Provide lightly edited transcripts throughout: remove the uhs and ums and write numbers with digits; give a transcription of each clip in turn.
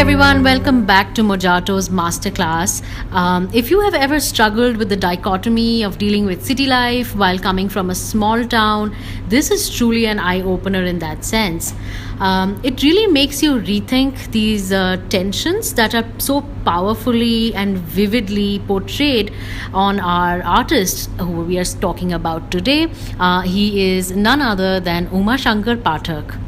everyone, welcome back to Mojato's Masterclass. If you have ever struggled with the dichotomy of dealing with city life while coming from a small town, this is truly an eye opener in that sense. It really makes you rethink these tensions that are so powerfully and vividly portrayed on our artist who we are talking about today. He is none other than Uma Shankar Pathak.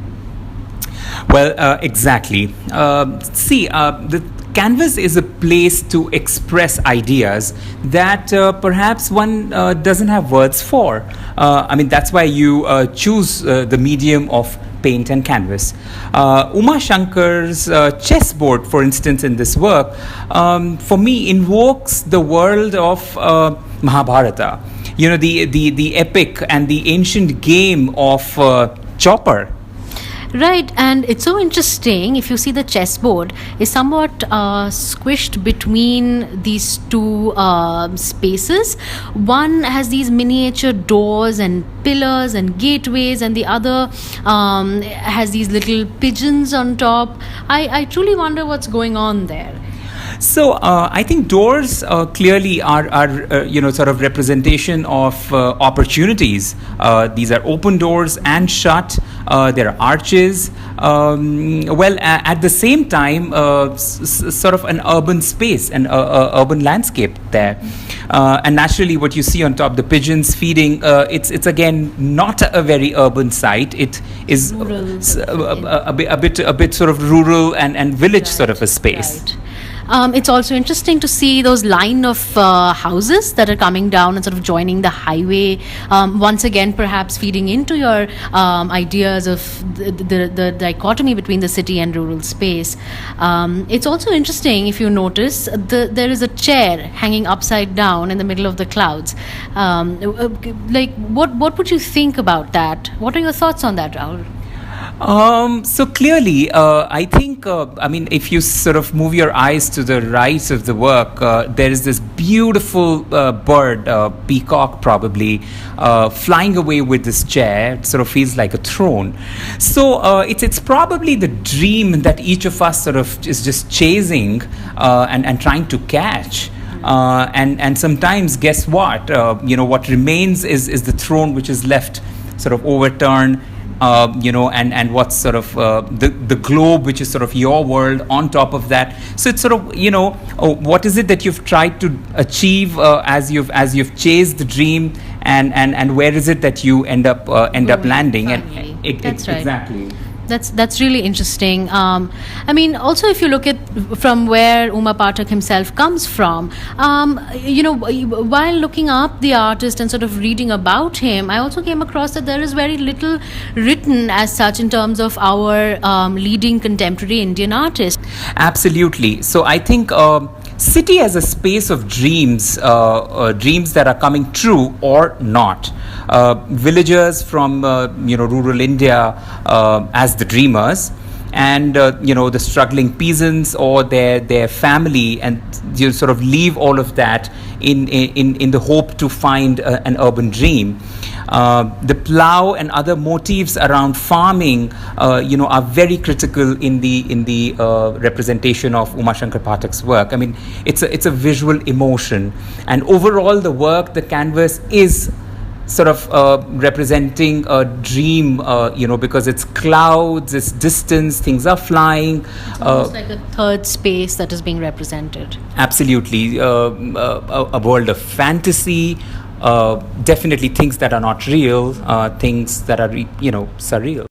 Well, exactly. The canvas is a place to express ideas that perhaps one doesn't have words for. That's why you choose the medium of paint and canvas. Uma Shankar's chessboard, for instance, in this work, for me, invokes the world of Mahabharata. You know, the epic and the ancient game of Chopper. Right, and it's so interesting. If you see the chessboard is somewhat squished between these two spaces. One has these miniature doors and pillars and gateways, and the other has these little pigeons on top. I truly wonder what's going on there. So I think doors clearly are sort of representation of opportunities. These are open doors and shut. There are arches. At the same time, sort of an urban space, an urban landscape there. And naturally, what you see on top, the pigeons feeding, it's again not a very urban site. It is a bit sort of rural and village sort of a space. Right. It's also interesting to see those line of houses that are coming down and sort of joining the highway. Once again, perhaps feeding into your ideas of the dichotomy between the city and rural space. It's also interesting, if you notice, there is a chair hanging upside down in the middle of the clouds. What would you think about that? What are your thoughts on that, Rahul? So clearly, I think, if you sort of move your eyes to the right of the work, there is this beautiful bird, peacock probably, flying away with this chair. It sort of feels like a throne. So it's probably the dream that each of us sort of is just chasing and trying to catch. And sometimes, guess what? What remains is the throne which is left sort of overturned. And what's sort of the globe, which is sort of your world on top of that. So it's sort of, what is it that you've tried to achieve as you've chased the dream, and where is it that you end up landing? Finally. That's right. Exactly. That's really interesting. Also, if you look at from where Uma Pathak himself comes from, while looking up the artist and sort of reading about him, I also came across that there is very little written as such in terms of our leading contemporary Indian artists. Absolutely. So I think city as a space of dreams, dreams that are coming true or not. Villagers from rural India as the dreamers, and the struggling peasants or their family, and you sort of leave all of that in the hope to find an urban dream. The plow and other motifs around farming, are very critical in the representation of Uma Shankar Pathak's work. I mean, it's a visual emotion, and overall the work, the canvas is sort of representing a dream, because it's clouds, it's distance, things are flying. It's almost like a third space that is being represented. Absolutely. A world of fantasy, definitely things that are not real, things that are, surreal.